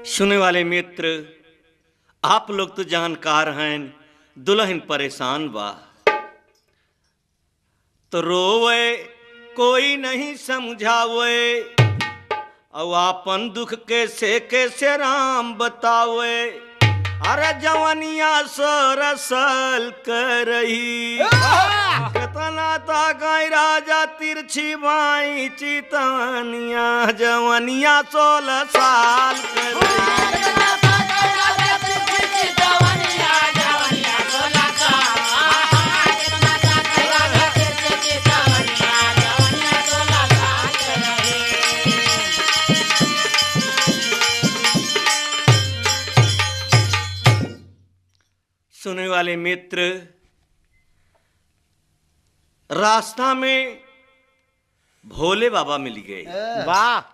सुने वाले मित्र, आप लोग तो जानकार हैं, दुल्हन परेशान बा तो रोवे कोई नहीं समझावे, और आपन दुख कैसे राम बतावे। अरे जवनिया सरसल करही केतना ताकई राजा तिरछी बाई चितनिया, जवनिया 16 साल करही। सुने वाले मित्र, रास्ता में भोले बाबा मिल गए। वाह।